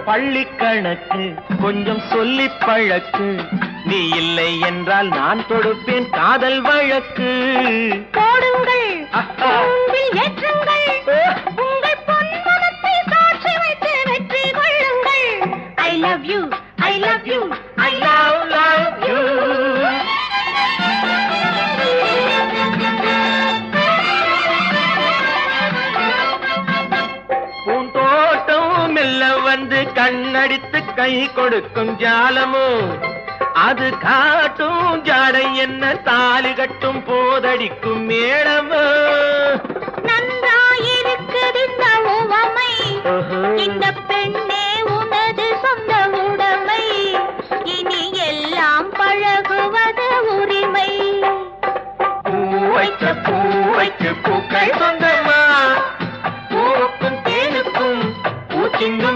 பள்ளி கணக்கு கொஞ்சம் சொல்லி பழக்கு, நீ இல்லை என்றால் நான் தொடுப்பேன் காதல் வழக்கு. போடுங்கள் ஏற்றுங்கள், உங்கள் பொன்மனத்தை சாட்சி வைத்து வெற்றி கொள்ளுங்கள். I love you, I love you, I love you. பூந்தோட்டம் மெல்ல வந்து கண்ணடித்து கை கொடுக்கும் ஜாலமோ, அது காட்டும் ஜாடை என்ன தாலி கட்டும் போதடிக்கும் மேளமோ. நன்றாயிருக்குது இந்த உவமை, இந்த